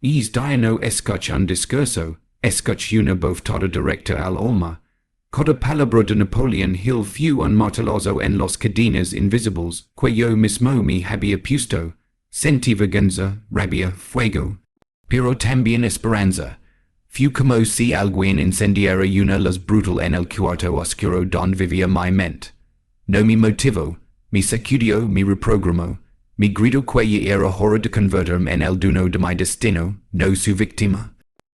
Es no escuch un discurso, escuch una voz toda directa al alma. Coda palabra de Napoleon Hill few un martellazo en los cadenas invisibles, que yo mismo me había puesto, sentí vergüenza, rabia, fuego. Pero también esperanza. Few como si alguien incendiara una luz brutal en el cuarto oscuro donde vivía mi mente. No mi motivo, mi sacudió, mi reprogramó, mi grito que era hora de convertirme en el dueño de mi destino, no su víctima.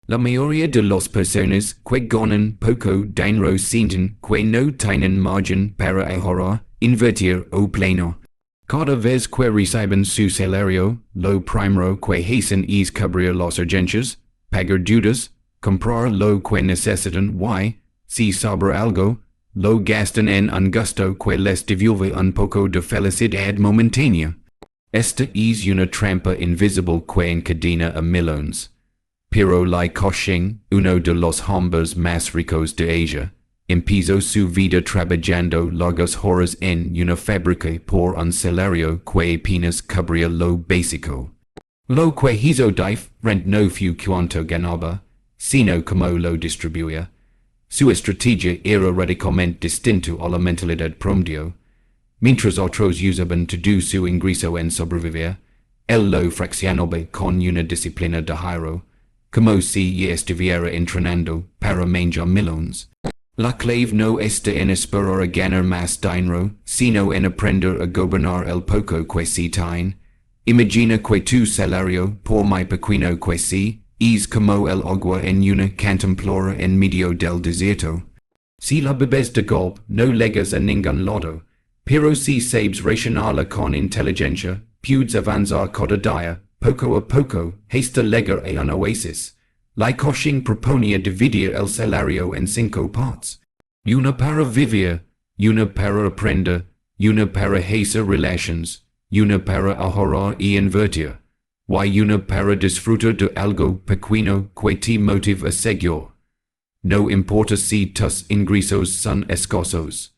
La mayoría de las personas que ganan poco dinero sienten que no tienen margen para ahorrar, invertir o plano. Cada vez que reciben su salario, lo primero que hacen es cubrir las urgencias, pagar deudas, comprar lo que necesitan y, si sobra algo, lo gastan en un gusto que les devuelve un poco de felicidad momentánea. Esta es una trampa invisible que encadena a millones. Pero Li Ka-Shing, uno de los hombres más ricos de Asia, empezó su vida trabajando largas horas en una fábrica por un salario que apenas cubría lo básico. Lo que hizo diferente no fue cuánto ganaba, sino cómo lo distribuía. Su estrategia era radicalmente distinta a la mentalidad promedio. Mientras otros usaban todo su ingreso en sobrevivir, él lo fraccionaba con una disciplina de giro, como si ya estuviera entrenando para manejar millones. La clave no está en esperar a ganar más dinero, sino en aprender a gobernar el poco que se tiene. Imagina que tu salario, por muy pequeño que sea, es como el agua en una cantimplora en medio del desierto. Si la bebes de golpe, no llegas a ningún lado, pero si sabes racionarla con inteligencia, puedes avanzar cada día, poco a poco, hasta llegar a un oasis. Li Ka-Shing proponía dividir el salario en 5 partes. Una para vivir, una para aprender, una para hacer relations, una para ahorrar y invertir, y una para disfrutar de algo pequeño que te motive a seguir. No importa si tus ingresos son escasos.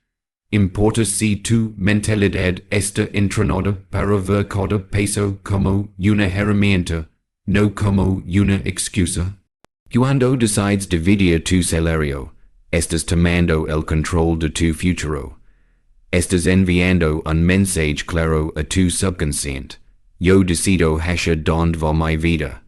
Importa si tu mentalidad está entrenada para ver cada peso como una herramienta, no como una excusa. Cuando decides dividir tu salario, estás tomando el control de tu futuro. Estás enviando un mensaje claro a tu subconsciente. Yo decido hacia donde va mi vida.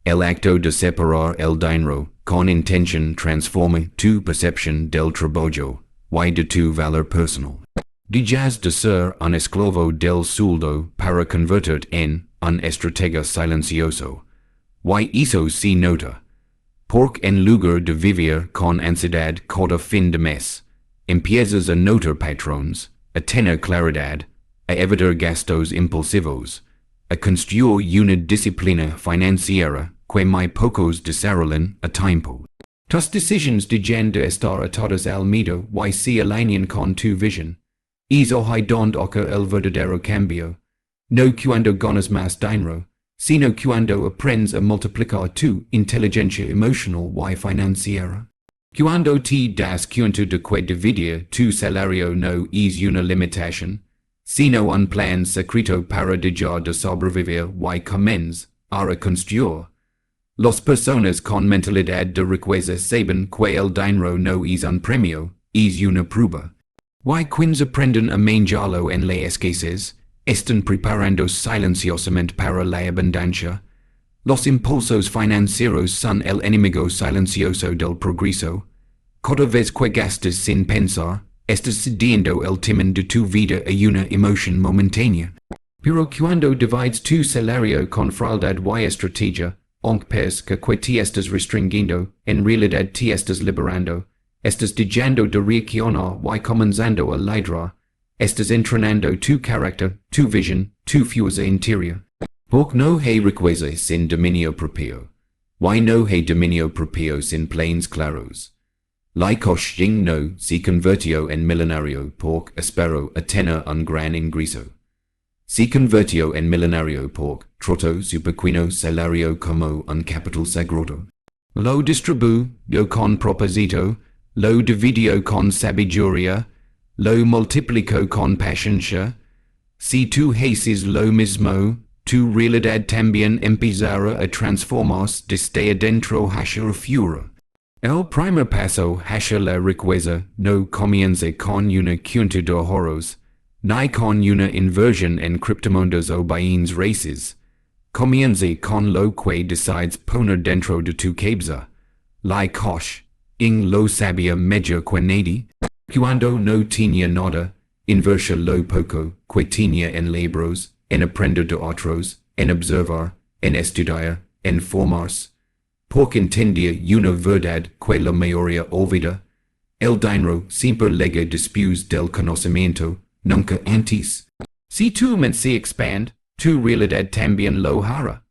El acto de separar el dinero con intención transforma tu percepción del trabajo y de tu valor personal. Dejas de ser un esclavo del sueldo para convertirte en un estratega silencioso. Y eso se nota. Porque en lugar de vivir con ansiedad cada fin de mes, empiezas a notar patrones, a tener claridad, a evitar gastos impulsivos, a construir una disciplina financiera que muy pocos desarrollan a tiempo. Tus decisiones dejan de estar atadas al miedo y se alinean con tu visión. Es ahí donde ocurre el verdadero cambio. No cuando ganas más dinero, sino cuando aprendes a multiplicar tu inteligencia emocional y financiera. Cuando te das cuenta de que dividir tu salario no es una limitación, sino un plan secreto para dejar de sobrevivir y comienzas a construir. Las personas con mentalidad de riqueza saben que el dinero no es un premio, es una prueba. Y quienes aprenden a manejarlo en la escasez, están preparando silenciosamente para la abundancia. Los impulsos financieros son el enemigo silencioso del progreso. Cada vez que gastas sin pensar, estás cediendo el timón de tu vida a una emoción momentánea. Pero cuando divides tu salario con frialdad y estrategia, aunque parezca que te estás restringiendo, en realidad te estás liberando. Estás dejando de reaccionar y comenzando a liderar. Estás entrenando tu carácter, tu visión, tu fuerza interior. Porque no hay riqueza sin dominio propio. Y no hay dominio propio sin planes claros. Li Ka-Shing no se convirtió en millonario porque esperó a tener un gran ingreso. Se convirtió en millonario porque trató su pequeño salario como un capital sagrado. Lo distribuyó con propósito, lo dividió con sabiduría, lo multiplicó con paciencia. Si tú haces lo mismo, tu realidad también empezará a transformarse desde adentro hacia afuera. El primer paso hacia la riqueza no comienza con una cuenta de ahorros, ni con una inversión en criptomonedas o bienes raíces. Comienza con lo que decides poner dentro de tu cabeza. Li Ka-Shing lo sabía mejor que nadie. Cuando no tenía nada, invertía lo poco que tenía en libros, en aprender de otros, en observar, en estudiar, en formarse. Porque entendía una verdad que la mayoría olvida. El dinero siempre lega después del conocimiento, nunca antes. Si tu mente se expande, tu realidad también lo hará.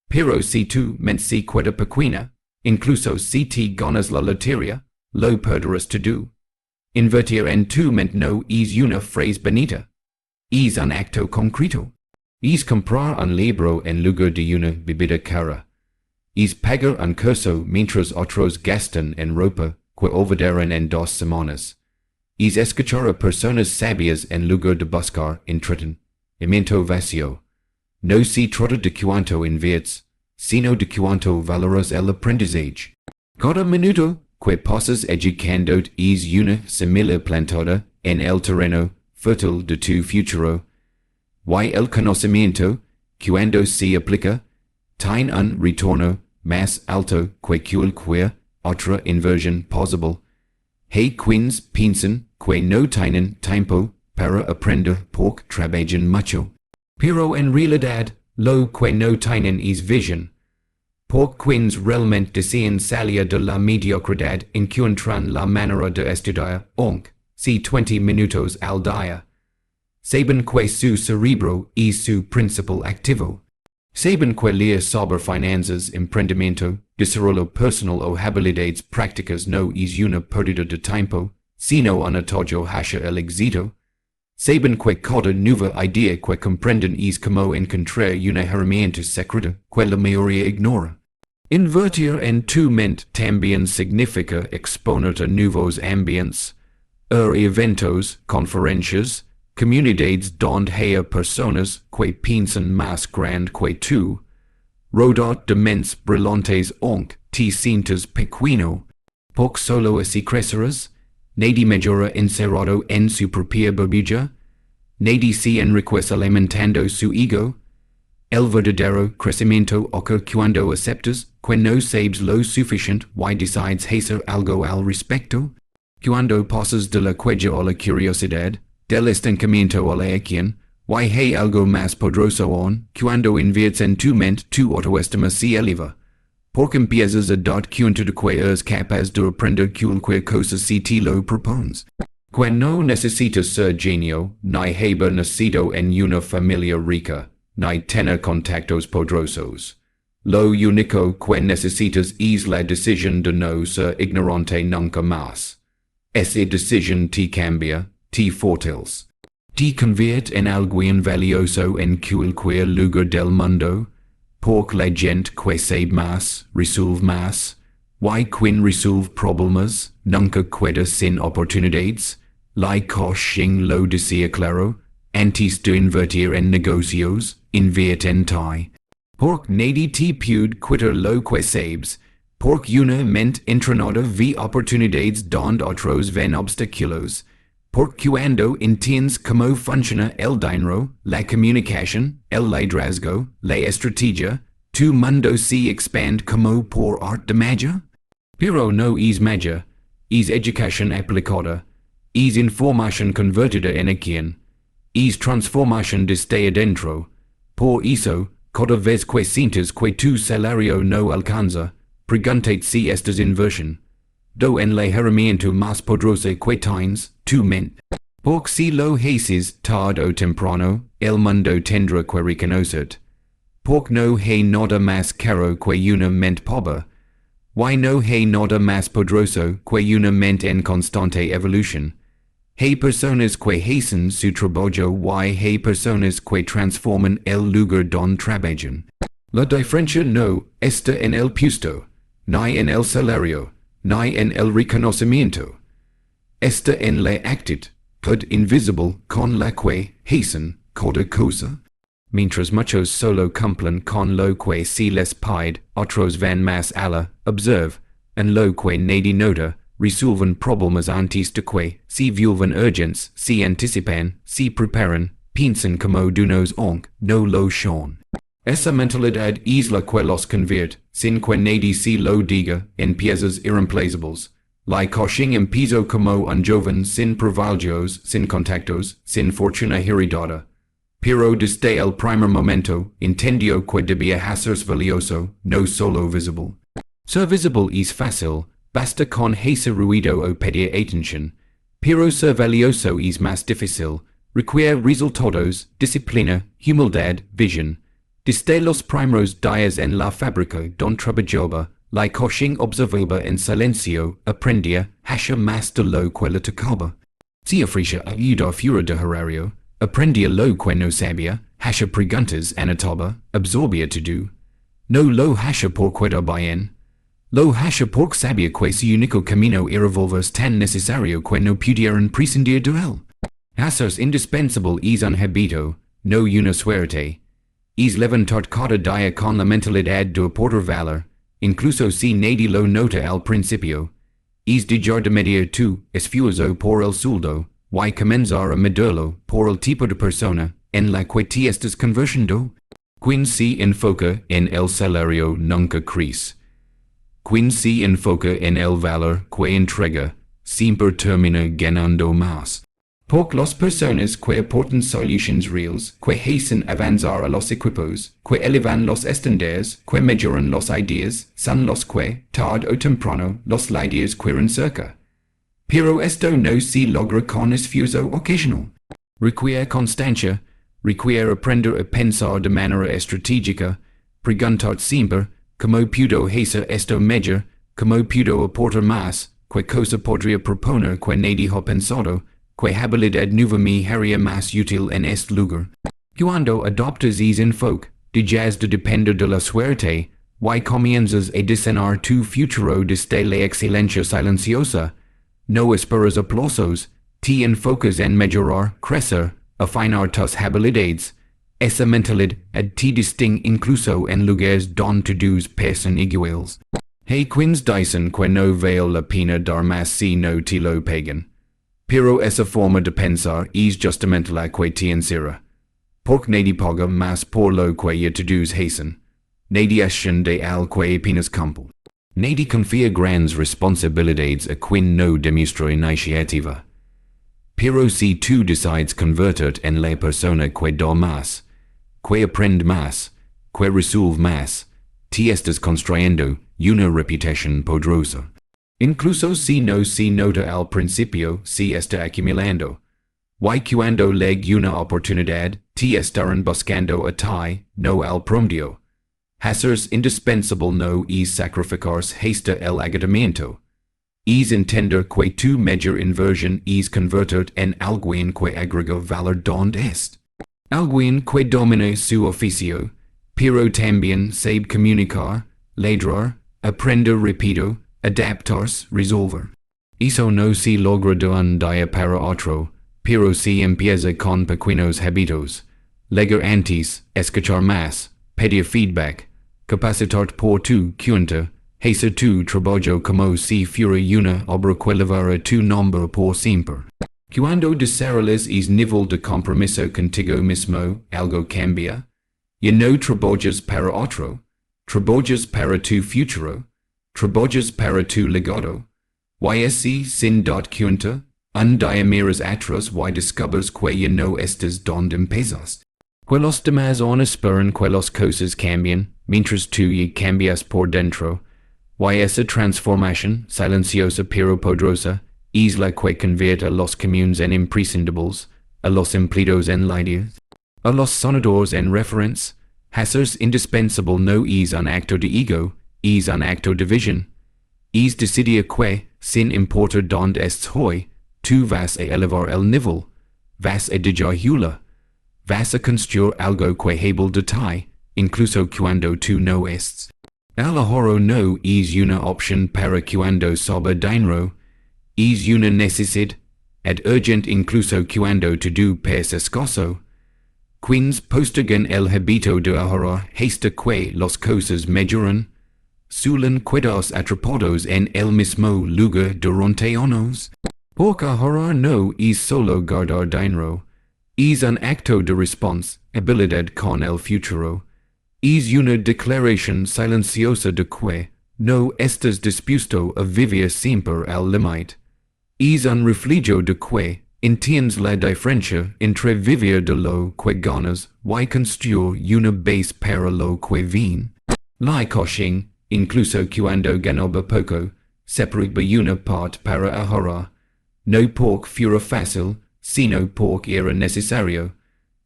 Pero si tu mente se queda pequeña, incluso si te ganas la lotería, lo perderás todo. Invertir en tu mente no es una frase bonita. Es un acto concreto. Es comprar un libro en lugar de una bebida cara. Es pagar un curso mientras otros gastan en ropa que olvidaron en 2 semanas. Es escuchar a personas sabias en lugar de buscar entretenimiento vacío. No se trata de cuánto inviertes, sino de cuánto valoras el aprendizaje. Cada minuto que pasas educándote es una semilla plantada en el terreno fértil de tu futuro. Y el conocimiento, cuando se aplica, tiene un retorno más alto que cualquier otra inversión posible. Hay quienes piensan que no tienen tiempo para aprender porque trabajan mucho. Pero en realidad, lo que no tienen es visión. Porque quienes realmente desean salir de la mediocridad encuentran la manera de estudiar, aunque sea 20 minutos al día. Saben que su cerebro es su principal activo. Saben que leer sobre finanzas, emprendimiento, desarrollo personal o habilidades prácticas no es una pérdida de tiempo, sino un apoyo hacia el éxito. Saben que cada nueva idea que comprenden es como encontrar una herramienta secreta que la mayoría ignora. Invertir en tu mente también significa exponerte a nuevos ambientes, eventos, conferencias, comunidades donde hay personas que piensan más grande que tú, rodeado de mentes brillantes aunque te sientas pequeño, porque solo así crecerás. Nadie mejora encerrado en su propia burbujilla, nadie se enriquece alimentando su ego. El verdadero crecimiento ocurre cuando aceptas que no sabes lo suficiente y decides hacer algo al respecto. Cuando pasas de la queja a la curiosidad, del estancamiento a la acción, y hay algo más poderoso aún. Cuando inviertes en tu mente, tu autoestima se eleva. Porque empiezas a dar cuenta de que eres capaz de aprender cualquier cosa si te lo propones. Que no necesitas ser genio, ni haber nacido en una familia rica, ni tener contactos poderosos. Lo único que necesitas es la decisión de no ser ignorante nunca más. Esa decisión te cambia, te fortalece, te convierte en alguien valioso en cualquier lugar del mundo. Porque la gente que sabe más, resuelve más. Y quien resuelve problemas, nunca queda sin oportunidades. Li Ka-Shing lo decía claro. Antes de invertir en negocios, invierte en ti. Porque nadie te puede quitar lo que sabes. Porque una mente entrenada ve oportunidades donde otros ven obstáculos. Porque cuando entiendes cómo funciona el dinero, la comunicación, el liderazgo, la estrategia, tu mundo se expande como por arte de magia. Pero no es magia, es educación aplicada, es información convertida en acción, es transformación desde adentro. Por eso, cada vez que sientes que tu salario no alcanza, pregúntate si estás inversión. Do en la herramienta más poderosa que tienes, tu mente. Porque si lo haces tarde o temprano, el mundo tendrá que reconocerte. Porque no hay nada más caro que una mente pobre. Y no hay nada más poderoso que una mente en constante evolución. Hay personas que hacen su trabajo y hay personas que transforman el lugar donde trabajan. La diferencia no está en el puesto, ni en el salario, ni en el reconocimiento. Está en la actitud invisible con la que hacen cada cosa. mientras muchos solo cumplen con lo que se les pide, otros van más allá, observe, en lo que nadie nota, resuelven problemas antes de que se vuelvan urgents, se anticipan, se preparan, piensan como dunos onc, no lo son. Esa mentalidad es la que los convierte, sin que nadie se lo diga, en piezas irreemplazables. Li Ka-Shing empezó como un joven sin privilegios, sin contactos, sin fortuna heredada. Pero desde el primer momento, entendió que debía hacerse valioso, no solo visible. Ser visible es fácil, basta con hacer ruido o pedir atención. Pero ser valioso es más difícil, requiere resultados, disciplina, humildad, visión. Desde los primeros días en la fábrica donde trabajaba, Li Ka-Shing observaba en silencio, aprendía, hacía más de lo que le tocaba. Se ofrecía ayuda fuera de horario, aprendía lo que no sabía, hacía preguntas, anotaba, absorbía todo. No lo hacía por quedar bien. Lo hacía porque sabía que su único camino era volverse tan necesario que no pudieran prescindir de él. Hacerse indispensable es un hábito, no una suerte. Es levantar cada día con la mentalidad de aportar valor, incluso si nadie lo nota al principio. Es dejar de medir tu esfuerzo por el sueldo, y comenzar a medirlo por el tipo de persona en la que te estás convirtiendo. Quien se enfoca en el salario nunca crece. Quien se enfoca en el valor que entrega, siempre termina ganando más. Porque las personas que aportan solutions reales, que hacen avanzar a los equipos, que elevan los estándares, que mejoran las ideas, son los que, tarde o temprano, los líderes quieren cerca. Pero esto no se logra con esfuerzo ocasional. Requiere constancia, requiere aprender a pensar de manera estratégica, preguntar siempre, ¿cómo puedo hacer esto mejor? ¿Cómo puedo aportar más? ¿Qué cosa podría proponer que nadie ha pensado? ¿Qué habilidad nueva me haría más útil en este lugar? Cuando adoptas ese enfoque, dejas de depender de la suerte, y comienzas a diseñar tu futuro desde la excelencia silenciosa. No esperas aplausos, te enfocas en mejorar, crecer, afinar tus habilidades. Esa mentalidad te distingue incluso en lugares donde todos parecen iguales. Hay quienes dicen que no vale la pena dar más si no te lo pagan. Pero esa forma de pensar es justamente la que te encierra. Porque nadie paga más por lo que ya todos hacen. Nadie asciende al que apenas cumple. Nadie confía grandes responsabilidades a quien no demuestra iniciativa. Pero si tú decides convertirte en la persona que da más, que aprende más, que resuelve más, te estás construyendo una reputación poderosa. Incluso si no se nota al principio, se está acumulando. Y cuando llegue una oportunidad, te estarán buscando a ti, no al promedio. Hacerse indispensable no es sacrificarse hasta el agotamiento. Es entender que tu mayor inversión es convertirte en alguien que agrega valor donde est. Alguien que domine su oficio, pero también sabe comunicar, ladrar, aprender rápido, adaptarse, resolver. Eso no se logra de un día para otro, pero se empieza con pequeños hábitos. Leer antes, escuchar más, pedir feedback, capacitarte por tu cuenta, hacer tu trabajo como si fuera una obra que llevará tu nombre por siempre. Cuando desarrollas ese nivel de compromiso contigo mismo, algo cambia. Ya no trabajas para otro, trabajas para tu futuro. Trabajas para tu legado. Y así, sin dar cuenta, un día miras atrás y descubres que ya no estás donde empezaste. Que los demás aún esperan que las cosas cambien, mientras tú ya cambias por dentro. Y esa transformación, silenciosa pero poderosa, es la que convierte a los comunes en imprescindibles, a los empleados en líderes, a los sonadores en referentes. Hacerse indispensable no es un acto de ego, es un acto de visión. Es decidir que, sin importar dónde estés hoy, tú vas a elevar el nivel, vas a dejar vas a construir algo que hable de ti, incluso cuando tú no estés. El ahorro no es una opción para cuando sobra dinero, es una necesidad, urgente incluso cuando todo parece escaso. Quins postergan el habito de ahora hasta que los cosas mejoran. Suelen quedarse atrapados en el mismo lugar durante años. Porque ahora no es solo guardar dinero. Es un acto de responsabilidad con el futuro. Es una declaración silenciosa de que no estás dispuesto a vivir siempre al límite. Es un reflejo de que entiendes la diferencia entre vivir de lo que ganas y construir una base para lo que viene. Li Ka-Shing, incluso cuando ganaba poco, separaba una parte para ahorrar. No porque fuera fácil, sino porque era necesario.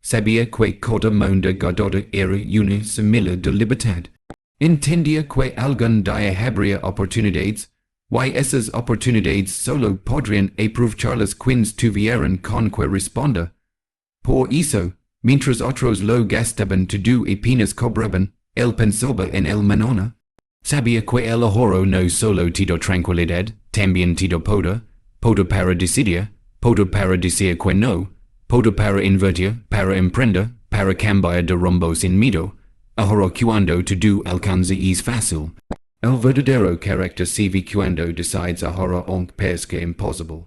Sabía que cada mundo guardado era una semilla de libertad. Entendía que algún día habría oportunidades, y esas oportunidades solo podrían aprovecharlas quienes tuvieran con que responder. Por eso, mientras otros lo gastaban todo apenas cobraban, él pensaba en el mañana. Sabía que el ahorro no solo te da tranquilidad, también te da poder para decidir, poder para decir que no, poder para invertir, para emprender, para cambiar de rumbo sin miedo. Ahora cuando todo alcance es fácil. El verdadero carácter se ve cuando decides ahora aunque parezca imposible.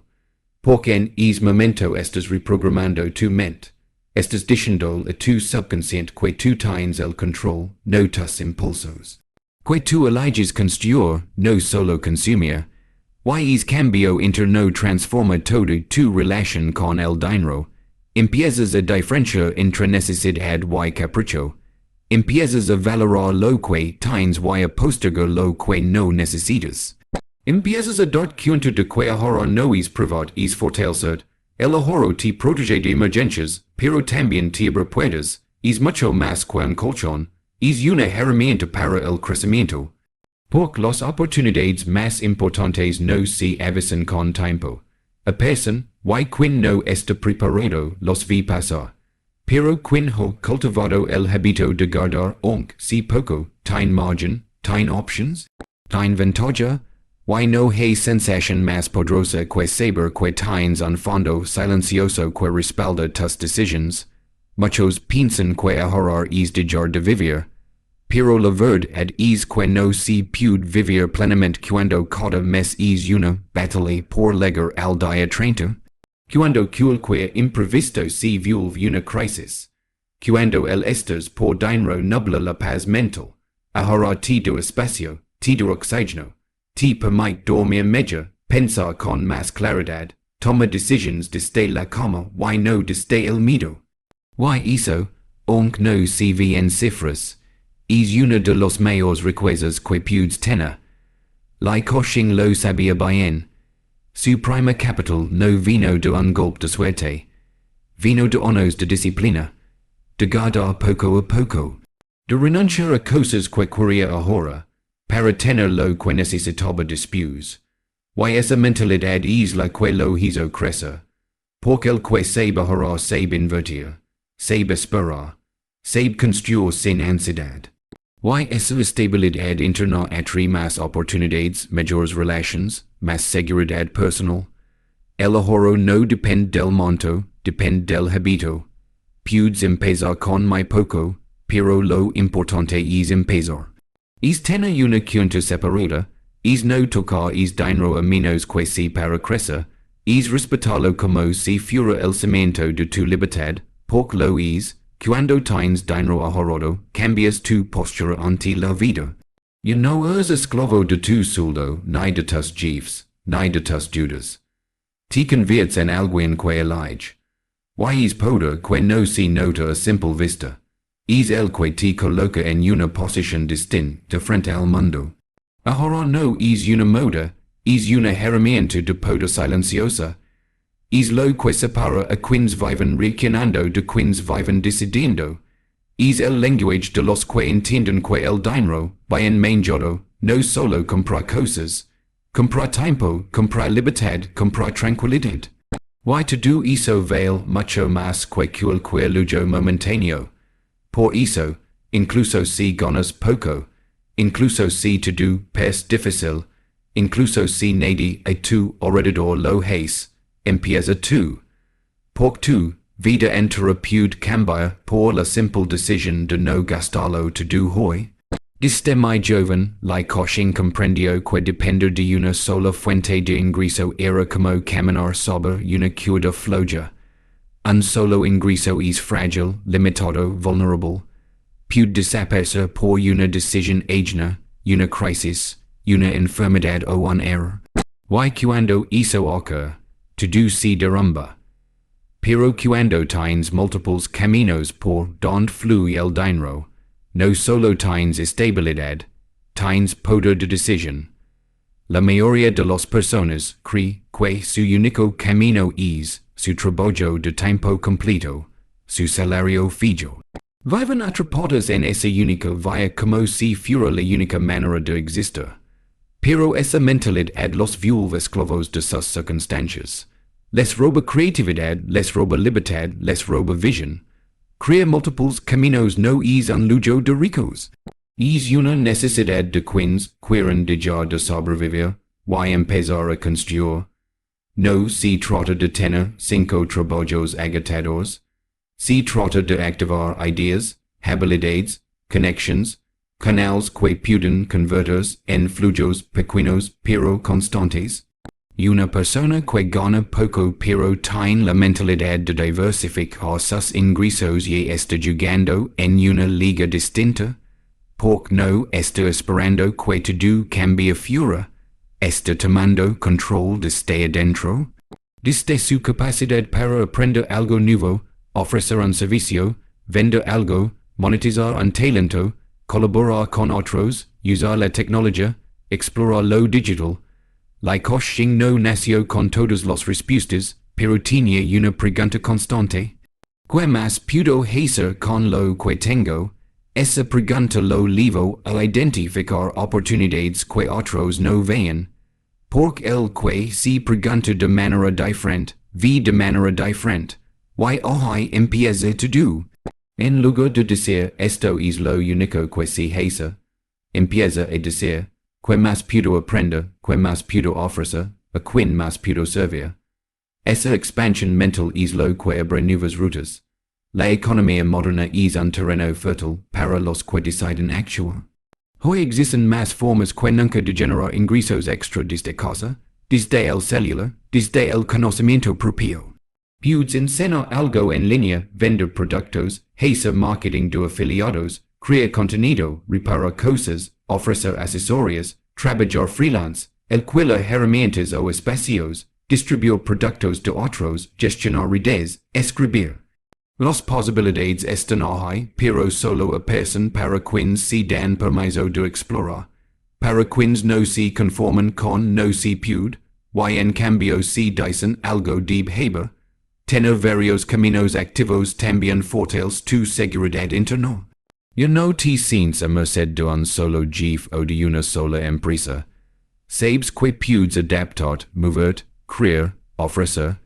Porque en ese momento estás reprogramando tu mente. Estás diciendo a tu subconsciente que tú tienes el control, no tus impulsos. Que tú eliges construir, no solo consumir. Y ese cambio interno transforma toda tu relación con el dinero. Empiezas a diferenciar entre necesidad y capricho. Empiezas a valorar lo que tienes y a postergar lo que no necesitas. Empiezas a darte cuenta de que ahorrar no es privat, es fortalecer. El ahorro te protege de emergencias, pero también te abre puertas. Es mucho más que un colchón. Es una herramienta para el crecimiento. Porque las oportunidades más importantes no se avisan con tiempo. A person, y quien no está preparado, los ve pasar. Pero quien ha cultivado el hábito de guardar aunque sea poco, tiene margen, tiene options, tiene ventaja, y no hay sensación más poderosa que saber que tienes un fondo silencioso que respalda tus decisiones. Muchos piensan que ahorrar es dejar de vivir. Pero la verdad es que no se puede vivir plenamente cuando cada mes es una batalla por llegar al día 30. Cuando cualquier imprevisto se vuelve una crisis. Cuando el estar por dinero nubla la paz mental. Ahorrar te da espacio, te da oxígeno. Te permite dormir mejor, pensar con más claridad, toma decisiones desde la cama y no desde el miedo. Y eso, aunque no se ve en cifras, es una de las mayores riquezas que puedes tener. Li Ka-Shing lo sabía bien. Su primer capital no vino de un golpe de suerte. Vino de años de disciplina. De guardar poco a poco. De renunciar a cosas que quería ahora, para tener lo que necesitaba después. Y esa mentalidad es la que lo hizo crecer. Porque el que sabe ahorrar sabe invertir, sabe esperar, sabe construir sin ansiedad. Y esa estabilidad interna atrae más oportunidades, mejores relaciones, más seguridad personal. El ahorro no depende del monto, depende del hábito. Puedes empezar con muy poco, pero lo importante es empezar. Es tener una cuenta separada, es no tocar es dinero a menos que sea para crecer, es respetarlo como si fuera el cimiento de tu libertad, porque lo es. Cuando tienes dinero ahorrado, cambias tu postura ante la vida. Ya no eres esclavo de tu sueldo, ni de tus jefes, ni de tus deudas. Te conviertes en alguien que elige. Y es poder que no se nota a simple vista. Es el que te coloca en una posición distinta frente al mundo. Ahorrar no es una moda, es una herramienta de poder silenciosa. Es lo que separa a quienes viven reaccionando de quienes viven decidiendo. Es el lenguaje de los que entienden que el dinero, bien manejado, no solo compra cosas. Compra tiempo, compra libertad, compra tranquilidad. Y todo eso vale mucho más que cualquier lujo momentáneo. Por eso, incluso si ganas poco, incluso si todo es difícil, incluso si nadie a tu alrededor lo hace, empieza tú. Porque tú vida entera pude cambiar por la simple decisión de no gastarlo todo hoy. Este mi joven, Li Ka-Shing comprendió que depender de una sola fuente de ingreso era como caminar sobre una cuerda floja. Un solo ingreso es frágil, limitado, vulnerable. Puede desaparecer por una decisión ajena, una crisis, una enfermedad o un error. Y cuando eso ocurre, todo se derrumba. Pero cuando tienes múltiples caminos por donde fluye el dinero, no solo tienes estabilidad, tienes poder de decisión. La mayoría de las personas cree que su único camino es su trabajo de tiempo completo, su salario fijo. Viven atrapados en esa única vía como si fuera la única manera de existir. Pero esa mentalidad los vuelve esclavos de sus circunstancias. Les roba creatividad, les roba libertad, les roba visión. Crea múltiples caminos no es un lujo de ricos. Es una necesidad de quienes quieren dejar de sobrevivir y empezar a construir. No se trata de tener 5 trabajos agotadores. Se trata de activar ideas, habilidades, connections, canales que pueden convertirse en flujos pequeños pero constantes. Una persona que gana poco pero tiene la mentalidad de diversificar sus ingresos y está jugando en una liga distinta, porque no está esperando que todo cambie fuera, está tomando control desde adentro, desde su capacidad para aprender algo nuevo, ofrecer un servicio, vender algo, monetizar un talento, colaborar con otros, usar la tecnología, explorar lo digital. Li Ka-Shing no nació con todas las respuestas, pero tenía una pregunta constante. ¿Qué más puedo hacer con lo que tengo? Esa pregunta lo llevó a identificar oportunidades que otros no veían. Porque el que se pregunta de manera diferente, ve de manera diferente. Y hoy empieza todo. En lugar de decir esto es lo único que se hace, empieza a decir, ¿qué más puedo aprender? ¿Qué más puedo ofrecer? ¿A quién más puedo servir? Esa expansión mental es lo que abre nuevas rutas. La economía moderna es un terreno fértil para los que deciden actuar. Hoy existen más formas que nunca de generar ingresos extra desde casa, desde el celular, desde el conocimiento propio. Puedes enseñar algo en línea, vender productos, hacer marketing de afiliados, crear contenido, reparar cosas, ofrecer accesorios, trabajar freelance, alquilar herramientas o espacios, distribuir productos de otros, gestionar redes, escribir. Las posibilidades están ahí, pero solo aparecen para quienes se dan permiso de explorar. Para quienes no se conforman con no se puede, y en cambio se dicen algo de behavior. Tener varios caminos activos también fortalece tu seguridad interna. Ya no te sientes a merced de un solo jefe o de una sola empresa. Sabes que puedes adaptar, mover, crear, ofrecer.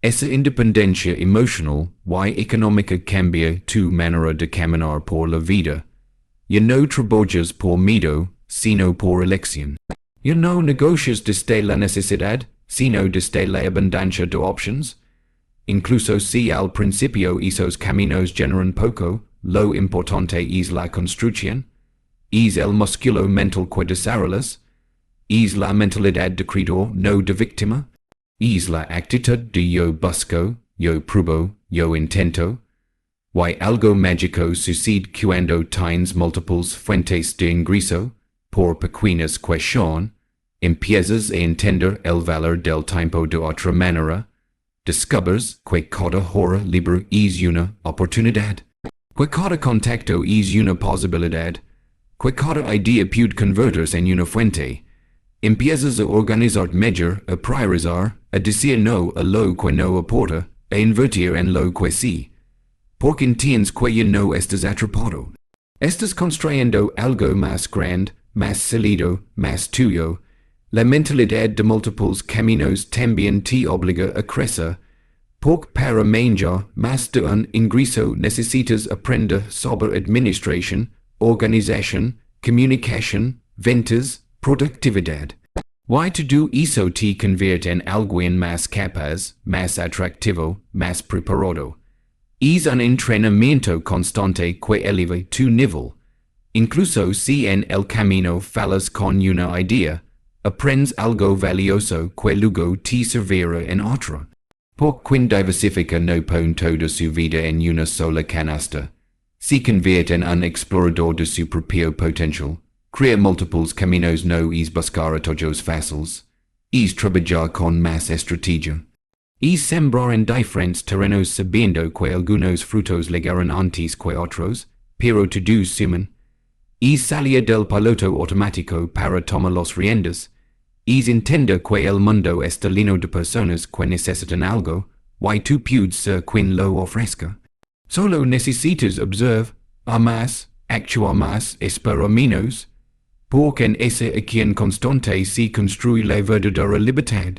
Esa independencia emocional y económica cambia tu manera de caminar por la vida. Ya no trabajas por miedo, sino por elección. Ya no negocias desde la necesidad, sino desde la abundancia de options. Incluso si al principio esos caminos generan poco, lo importante es la construcción, es el músculo mental que desarrollas, es la mentalidad de creador, no de víctima, es la actitud de yo busco, yo pruebo, yo intento. Y algo mágico sucede cuando tienes múltiples fuentes de ingreso, por pequeñas que son, empiezas a entender el valor del tiempo de otra manera, descubres que cada hora libre es una oportunidad, que cada contacto es una posibilidad, que cada idea puede convertirse en una fuente. Empiezas a organizar mejor, a priorizar, a decir no a lo que no aporta, a invertir en lo que sí. Porque entiendes que ya no estás atrapado. Estás construyendo algo más grande, más sólido, más tuyo. La mentalidad de múltiples caminos también te obliga a crecer. Porque para manejar más de un ingreso necesitas aprender sobre administración, organización, comunicación, ventas, productividad. Y todo eso te convierte en alguien más capaz, más atractivo, más preparado. Es un entrenamiento constante que eleva tu nivel. Incluso si en el camino fallas con una idea, aprendes algo valioso que luego te servirá en otra. Por quien diversifica no pone toda su vida en una sola canasta. Se convierte en un explorador de su propio potencial. Crea múltiples caminos, no es buscar atajos fáciles. Es trabajar con más estrategia. Es sembrar en diferentes terrenos sabiendo que algunos frutos llegarán antes que otros, pero todos suman. Es salir del piloto automático para tomar las riendas. Es entender que el mundo está lleno de personas que necesitan algo, y tú puedes ser quien lo ofrezca. Solo necesitas observar, a más, actuar más, esperar menos. Porque en ese quien constante se construye la verdadera libertad.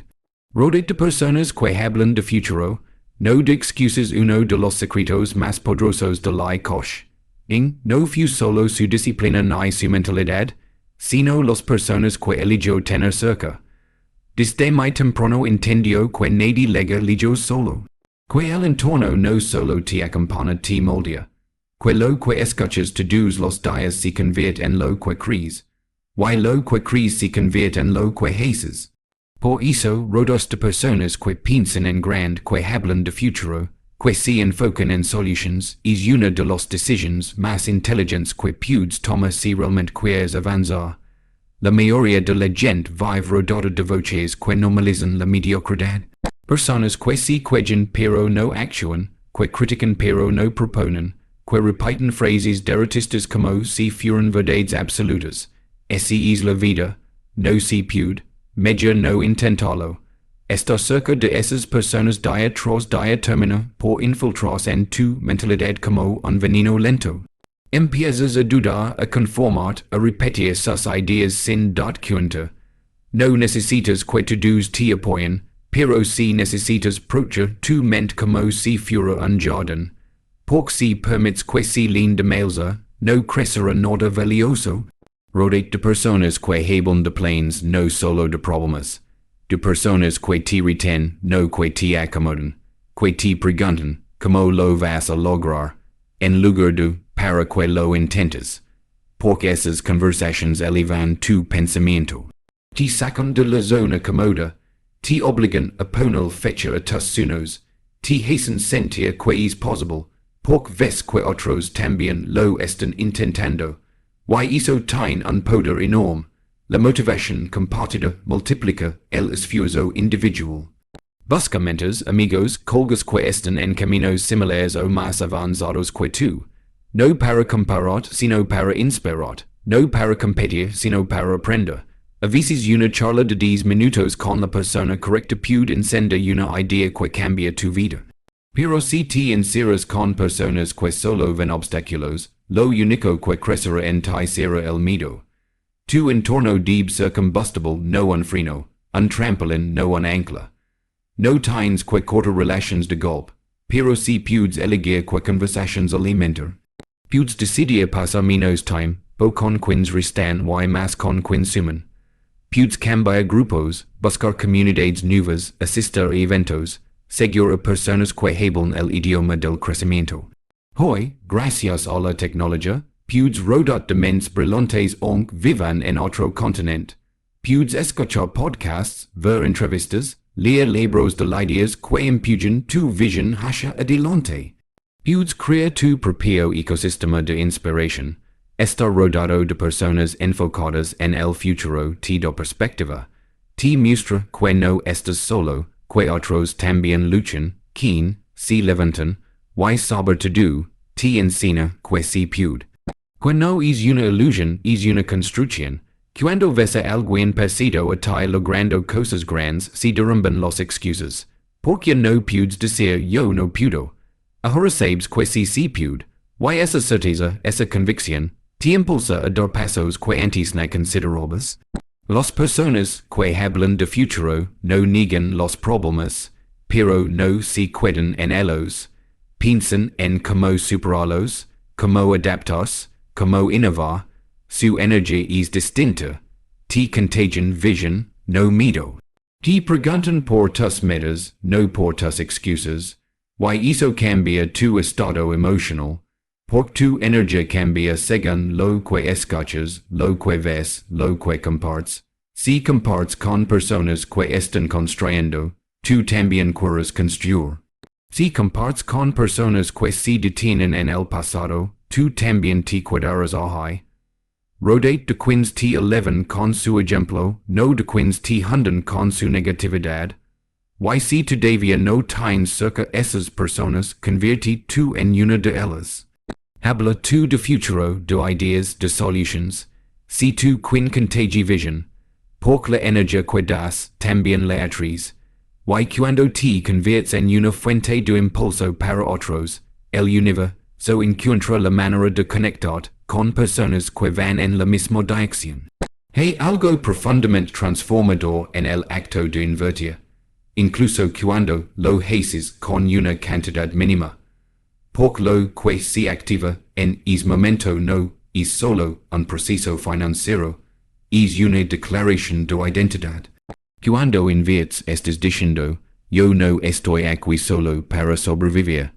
Rodea de personas que hablan de futuro, no de excusas. Uno de los secretos más poderosos de Li Ka-Shing no fue solo su disciplina ni su mentalidad, sino las personas que eligió tener cerca. Desde muy temprano entendió que nadie lega eligió solo. Que el entorno no solo te acompaña, te moldea. Que lo que escuchas todos los días se convierte en lo que crees. Y lo que crees se convierte en lo que haces. Por eso, rodeas de personas que piensan en grande, que hablan de futuro, que se enfocan en solutions, es una de las decisiones más inteligentes que puedes tomar si realmente quieres avanzar. La mayoría de la gente vive rodeada de voces que normalizan la mediocridad. Personas que se quejan pero no actúan, que critican pero no proponen, que repiten frases derrotistas como si fueran verdades absolutas. Esa es la vida, no se puede, mejor no intentarlo. Estar cerca de esas personas día tras día termina por infiltrarse en tu mentalidad como un veneno lento. Empiezas a dudar, a conformarte, a repetir sus ideas sin darte cuenta. No necesitas que todos te apoyen, pero si necesitas proteger tu mente como si fuera un jardín. Porque si permites que se linda maleza, no crecerá nada valioso. Rodea de personas que hablan de planes, no solo de problemas. De personas que te reten, no que te acomodan. Que te preguntan, ¿cómo lo vas a lograr? En lugar de, para que lo intentes. Porque esas conversaciones elevan tu pensamiento. Te sacan de la zona cómoda. Te obligan a poner fecha a tus sueños. Te hacen sentir que es posible. Porque ves que otros también lo están intentando. Y eso tiene un poder enorme. La motivación compartida multiplica el esfuerzo individual. Busca mentes, amigos, colgas que están en caminos similares o más avanzados que tú. No para compararte, sino para inspirarte. No para competir, sino para aprender. A veces una charla de 10 minutos con la persona correcta puede encender una idea que cambia tu vida. Pero si te encierras con personas que solo ven obstáculos, lo único que crecerá en ti será el miedo. Tu entorno debe ser combustible, no un freno, un trampolín, no un ancla. No tienes que cortar relaciones de golpe, pero si puedes elegir que conversaciones alimentar. Puedes decidir pasar menos tiempo con quienes restan y más con quienes suman. Puedes cambiar grupos, buscar comunidades nuevas, asistir a eventos, seguir a personas que hablan el idioma del crecimiento. Hoy, gracias a la tecnología, puedes rodear de mentes brillantes aunque vivan en otro continente. Puedes escuchar podcasts, ver entrevistas, leer libros de ideas que empujan tu visión hacia adelante. Puedes crear tu propio ecosistema de inspiración. Estar rodeado de personas enfocadas en el futuro te da perspectiva. Te muestra que no estás solo, que otros también luchan, quien, se levantan, y sobre todo, te enseña que se puede. Que no es una ilusión, es una construcción. Cuando ves a alguien parecido a ti logrando cosas grandes, se derrumban las excusas. Porque no puedes decir yo no puedo. Ahora sabes que se puede. Y esa certeza, esa convicción, te impulsa a dar pasos que antes no considerabas. Las personas que hablan de futuro no niegan los problemas, pero no se quedan en ellos. Piensan en cómo superarlos, cómo adaptarse, cómo innovar. Su energía es distinta. Te contagian visión, no miedo. Te preguntan por tus metas, no por tus excusas. Y hizo cambia tu estado emocional. Por tu energía cambia según lo que escuchas, lo que ves, lo que compartes. Si compartes con personas que están construyendo, tú también quieres construir. Si compartes con personas que se detienen en el pasado, tú también te quedarás ahí. Rodate de quienes te elevan con su ejemplo, no de quienes te hundan con su negatividad. Y si todavía no tienes cerca esas personas, convierte tú en una de ellas. Habla tú de futuro, de ideas, de solutions. Si tú quien contagia vision. Porque la energía que das, también la atraes. Y cuando te conviertes en una fuente de impulso para otros, el universo encuentra la manera de conectar con personas que van en la misma dirección. Hay algo profundamente transformador en el acto de invertir. Incluso cuando lo haces con una cantidad mínima. Porque lo que se activa en ese momento no es solo un proceso financiero, es una declaración de identidad. Cuando inviertes estás diciendo, yo no estoy aquí solo para sobrevivir.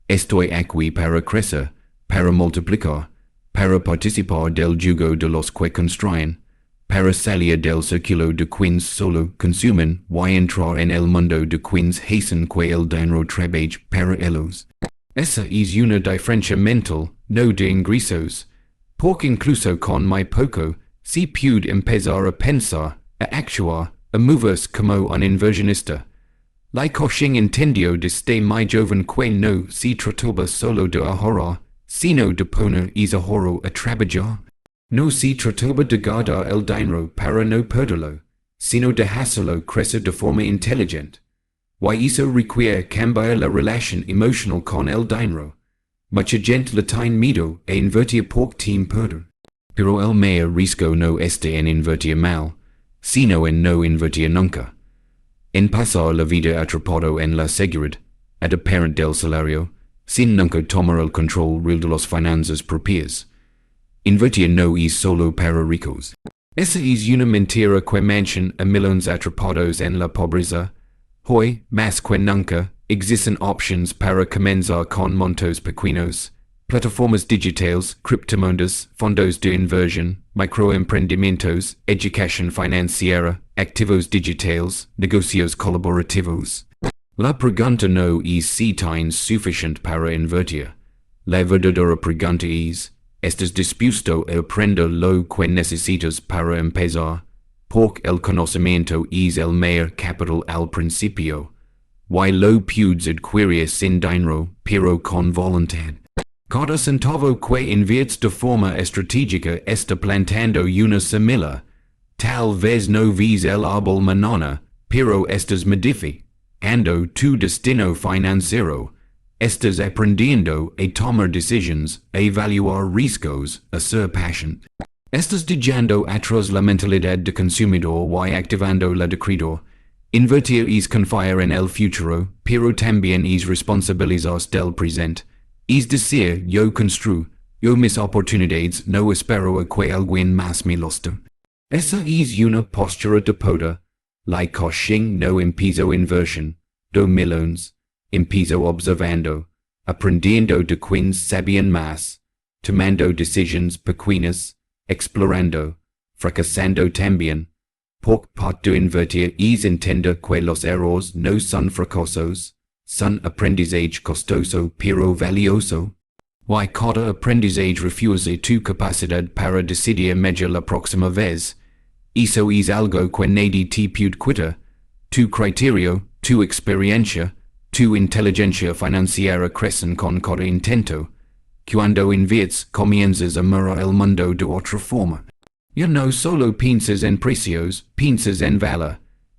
Estoy aquí para crecer, para multiplicar, para participar del jugo de los que construyen, para salir del círculo de quienes solo consumen y entrar en el mundo de quienes hacen que el dinero trabaje para ellos. Esa es una diferencia mental, no de ingresos. Porque incluso con muy poco, se puede empezar a pensar, a actuar, a moverse como un inversionista. Li Ka-Shing entendió desde muy joven que no se trataba solo de ahorrar, sino de poner ese ahorro a trabajar. No se trataba de guardar el dinero para no perderlo, sino de hacerlo crecer de forma inteligente. Y eso requiere cambiar la relación emocional con el dinero. Mucha gente le tiene miedo a invertir porque teme perder. Pero el mayor riesgo no está en invertir mal, sino en no invertir nunca. En pasar la vida atrapado en la seguridad, a depender del salario, sin nunca tomar el control real de las finanzas propias. Invertir no es solo para ricos. Esa es una mentira que mantiene a millones atrapados en la pobreza. Hoy, más que nunca, existen options para comenzar con montos pequeños. Plataformas digitales, criptomonedas, fondos de inversión, microemprendimientos, educación financiera, activos digitales, negocios colaborativos. La pregunta no es si tienes suficiente para invertir. La verdadera pregunta es, ¿estás dispuesto a aprender lo que necesitas para empezar? Porque el conocimiento es el mayor capital al principio. Y lo puedes adquirir sin dinero, pero con voluntad. Cada centavo que inviertes de forma estratégica está plantando una semilla. Tal vez no ves el árbol mañana, pero estás modificando tu destino financiero. Estás aprendiendo a tomar decisiones, a evaluar riesgos, a ser paciente. Estás dejando atrás la mentalidad de consumidor y activando la de creador. Invertir es confiar en el futuro, pero también es responsabilizarse del presente. Es decir, yo construyo mis oportunidades, no espero a que alguien más me los dé. Esa es una postura de poder. Li Ka-Shing no empezó inversión, 2 millones, empezó observando, aprendiendo de quienes sabían más, tomando decisiones pequeñas, explorando, fracasando también. Porque parte de invertir es entender que los errores no son fracasos, son aprendizaje costoso pero valioso. Y cada aprendizaje refuerza tu capacidad para decidir mejor la próxima vez. Eso es algo que nadie te puede quitar. Tu criterio, tu experiencia, tu inteligencia financiera crecen con cada intento. Cuando inviertes, comienzas a mirar el mundo de otra forma. Ya no solo piensas en precios, piensas en valor.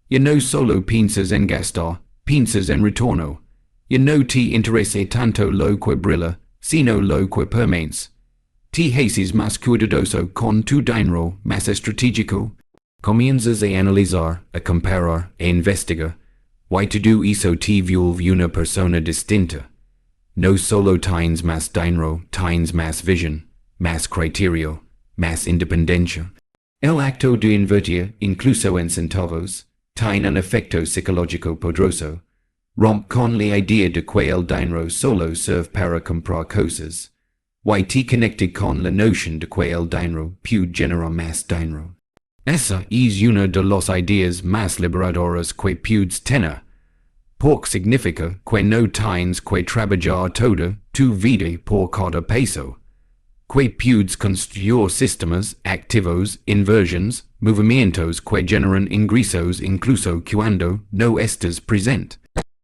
Ya no solo piensas en gastar, piensas en retorno. Ya no te interesa tanto lo que brilla, sino lo que permanece. Te haces más cuidadoso con tu dinero, más estratégico. Comienzas a analizar, a comparar, a investigar. Y todo eso te vuelve una persona distinta. No solo tienes más dinero, tienes más visión, más criterio, más independencia. El acto de invertir, incluso en centavos, tiene un efecto psicológico poderoso. Romp con la idea de que el dinero solo serve para comprar cosas. YT connected con la notion de que el dinero puede generar más dinero. Esa es una de las ideas más liberadoras que puedes tener. Porque significa que no tienes que trabajar toda tu vida por cada peso. Que puedes construir sistemas activos, inversions, movimientos que generan ingresos incluso cuando no estás presente.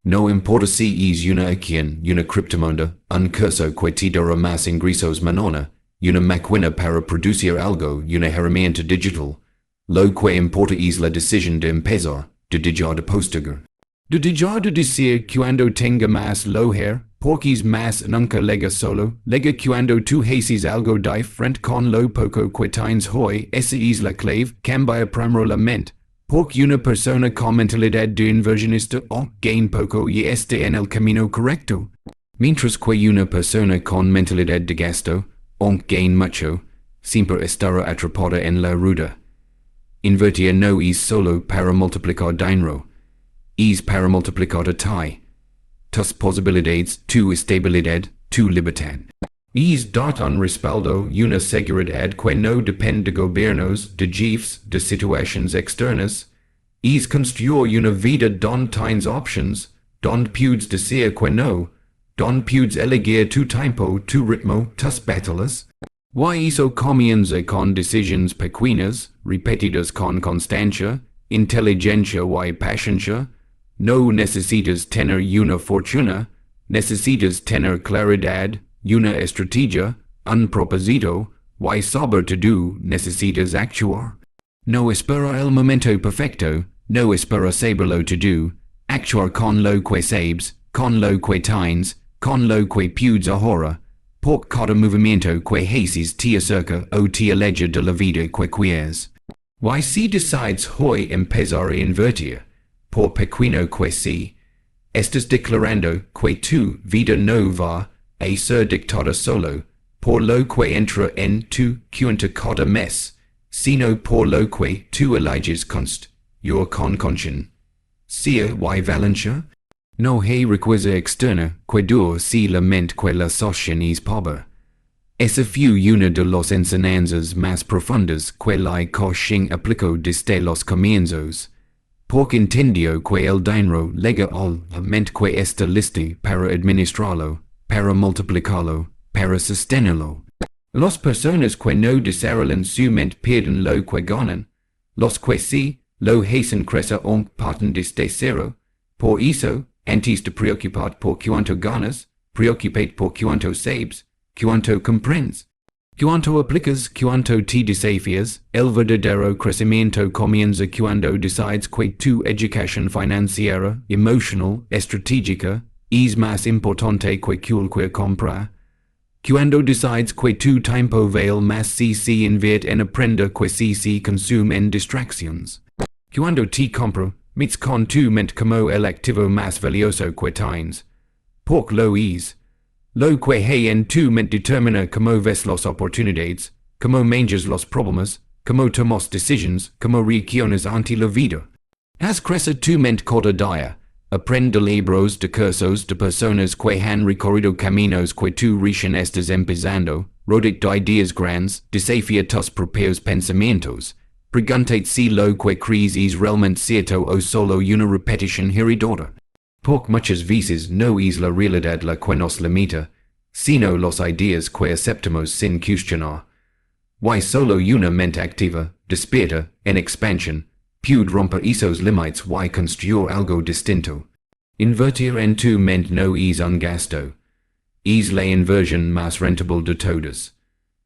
No importa si es una acción, una criptomoneda, un curso que te dará más ingresos mañana, una máquina para producir algo, una herramienta digital. Lo que importa es la decisión de empezar, de dejar de postergar. De dejar de decir cuando tenga más loher, porque es más nunca lega solo, lega cuando tú haces algo diferente con lo poco que tienes hoy, esa es la clave, cambia primero la mente. Porque una persona con mentalidad de inversionista gana poco y está en el camino correcto. Mientras que una persona con mentalidad de gasto gana mucho, siempre estará atrapada en la rueda. Invertir no es solo para multiplicar dinero, es para multiplicar tus posibilidades, tu estabilidad, tu libertad. Es dar un respaldo, una seguridad que no depende de gobiernos, de jefes, de situaciones externas. Es construir una vida donde tienes options, donde puedes decir que no, donde puedes elegir tu tiempo, tu ritmo, tus batallas. Eso comienza con decisiones pequeñas, repetidas con constancia, inteligencia y paciencia. No necesitas tener una fortuna, necesitas tener claridad, una estrategia, un propósito, y sobre todo necesitas actuar. No espera el momento perfecto, no espera saberlo todo, actuar con lo que sabes, con lo que tienes, con lo que puedes ahora, porque cada movimiento que haces te acerca o te aleja de la vida que quieres. Y si decides hoy empezar a invertir, por pequeño que sea, estás declarando que tu vida no va a ser dictada solo por lo que entra en tu cuenta cada mes, sino por lo que tú eliges construir con conciencia y valencia. No hay riqueza externa que dure si la mente que la sostiene es pobre. Esa fue una de las enseñanzas más profundas que Li Ka-Shing aplicó desde los comienzos. Porque entendió que el dinero lega a la mente que está lista para administrarlo, para multiplicarlo, para sostenerlo. Las personas que no desarrollan su mente pierden lo que ganan. Los que sí lo hacen crecer parten desde cero. Por eso, antes de preocuparte por cuánto ganas, preocúpate por cuánto sabes, cuánto comprendes. Cuando aplicas, cuando te desafías, el verdadero crecimiento comienza cuando decides que tu educación financiera, emocional, estratégica, es más importante que cualquier compra. Cuando decides que tu tiempo vale más si se invierte en aprender que si se consume en distracciones. Cuando te compra, metes con tu mente como el activo más valioso que tienes. Porque lo es. Lo que hay en tu mente determina cómo ves las oportunidades, cómo manejas los problemas, cómo tomas decisiones, cómo reaccionas ante la vida. Haz crecer tu mente cada día. Aprende libros de cursos de personas que han recorrido caminos que tú recién estás empezando. Rodea de ideas grandes, desafía tus propios pensamientos. Pregúntate si lo que crees es realmente cierto o solo una repetición heredada. Porque muchas veces no es la realidad la que nos limita, sino las ideas que aceptamos sin cuestionar. Y solo una mente activa, despierta, en expansión, puede romper esos límites y construir algo distinto. Invertir en tu mente no es un gasto. Es la inversión más rentable de todas.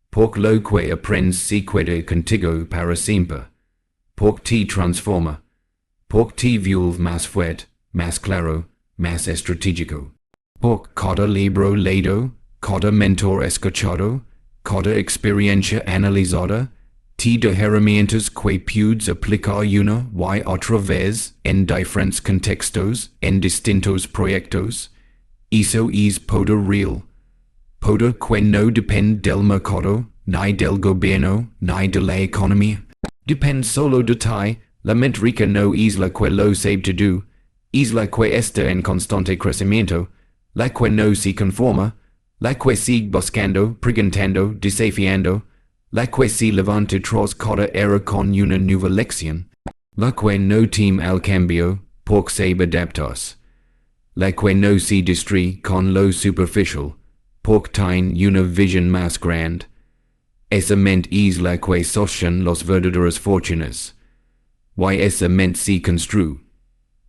Porque lo que aprendes se queda contigo para siempre. Porque te transforma. Porque te vuelve más fuerte, más claro, más estratégico. Porque cada libro leído, cada mentor escuchado, cada experiencia analizada, te da herramientas que puedes aplicar una y otra vez en diferentes contextos, en distintos proyectos. Eso es poder real. Poder que no depende del mercado, ni del gobierno, ni de la economía. Depende solo de ti. La mente rica no es la que lo sabe todo. isla que está en constante crecimiento, la que no se conforma, la que sigue buscando, preguntando, desafiando, la que se levanta tras cada era con una nueva lección, la que no teme al cambio, porque sabe adaptarse, la que no se distrae con lo superficial, porque tiene una visión más grande. Esa mente es la que sostiene las verdaderas fortunas. Y esa mente se construye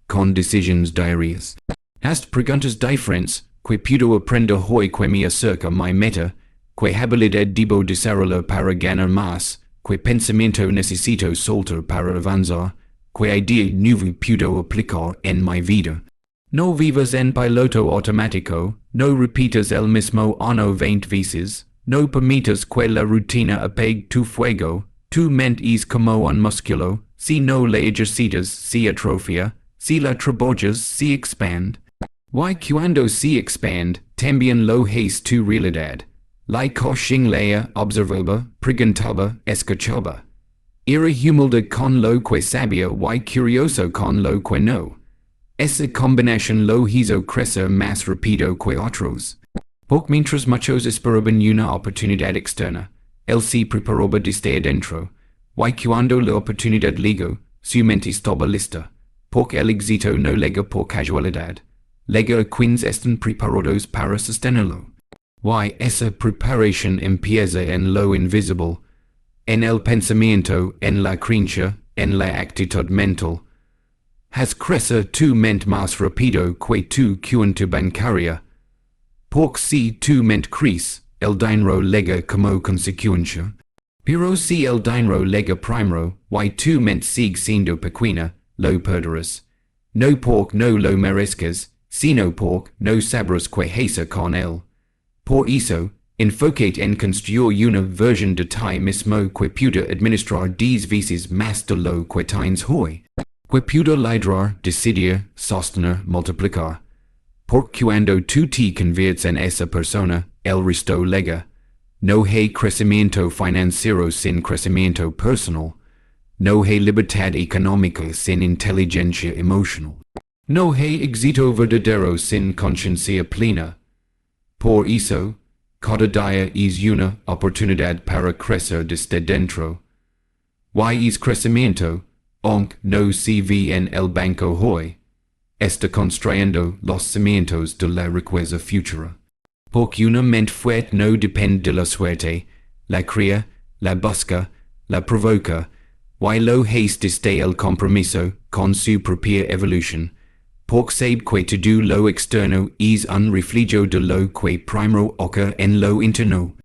con decisiones diarias. Hasta preguntas diferentes que puedo aprender hoy que me acerca mi meta, que habilidad debo desarrollar para ganar más, que pensamiento necesito soltar para avanzar, que idea nueva puedo aplicar en mi vida. No vivas en piloto automático, no repitas el mismo año 20 veces, no permitas que la rutina apague tu fuego, tu mente es como un músculo, si no la ejercitas se atrofia, si la trabajas se expande. Y cuando se expande, también lo es tu realidad. Li Ka-Shing leía, observaba, preguntaba, escuchaba. Era humilde con lo que sabía y curioso con lo que no. Esa combinación lo hizo crecer más rápido que otros. Porque mientras muchos esperaban una oportunidad externa, él se preparaba desde adentro. Y cuando la oportunidad llegó, su mente estaba lista. Porque el éxito no llega por casualidad. Llega a quienes están preparados para sostenerlo. Y esa preparación empieza en lo invisible, en el pensamiento, en la creencia, en la actitud mental. Haz crecer tu mente más rápido que tu cuenta bancaria. Porque si tu mente crece, el dinero llega como consecuencia. Pero si el dinero llega primero, y tu mente sigue siendo pequeña, lo perderás. No porque no lo merezcas, sino porque no sabrás qué hacer con él. Por eso, enfócate en construir una versión de ti mismo que pueda administrar 10 veces más de lo que tienes hoy. Que pueda liderar, decidir, sostener, multiplicar. Porque cuando tú te conviertes en esa persona, el resto llega. No hay crecimiento financiero sin crecimiento personal. No hay libertad económica sin inteligencia emocional. No hay éxito verdadero sin conciencia plena. Por eso, cada día es una oportunidad para crecer desde dentro. Y es crecimiento, aunque no se ve en el banco hoy, está construyendo los cimientos de la riqueza futura. Porque una mente fuerte no depende de la suerte, la crea, la busca, la provoca, y lo hace desde el compromiso con su propia evolución. Porque sabe que todo lo externo es un reflejo de lo que primero ocurre en lo interno.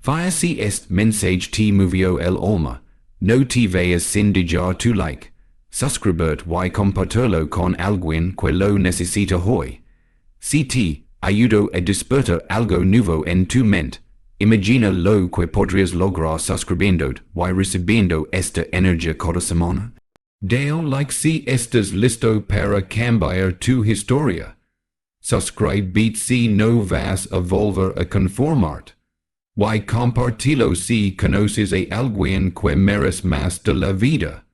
Vaya si este mensaje te movió el alma, no te vayas sin dejar tu like, suscribirte y compartirlo con alguien que lo necesita hoy. Si te ayudo a despertar algo nuevo en tu mente, imagina lo que podrías lograr suscribiéndote y recibiendo esta energía cada semana. Dale like si estás listo para cambiar tu historia. Suscribe si no vas a volver a conformarte. Y compartilo si conoces a alguien que merece más de la vida.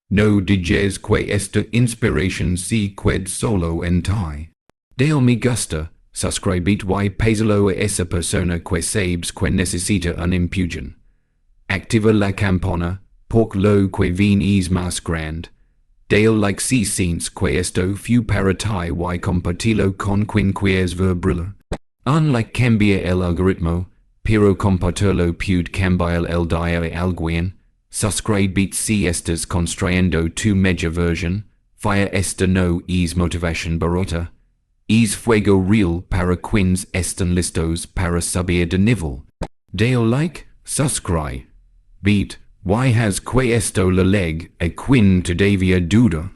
No dejes que esta inspiración se quede solo en ti. Dale me gusta, suscribe y pésalo a esa persona que sabes que necesita un empujón. Activa la campana, porque lo que viene es más grande. Dale like si sientes que esto fue para ti y compartilo con quien quieres ver brillar. Unlike cambiar el algoritmo, pero compartirlo puede cambiar el día a alguien. Suscribe si estás construyendo tu media versión. Fire esta no es motivación barata. Es fuego real para quienes están listos para subir de nivel. Dale like, suscribe. Y haz que esto le leg a quien todavía duda.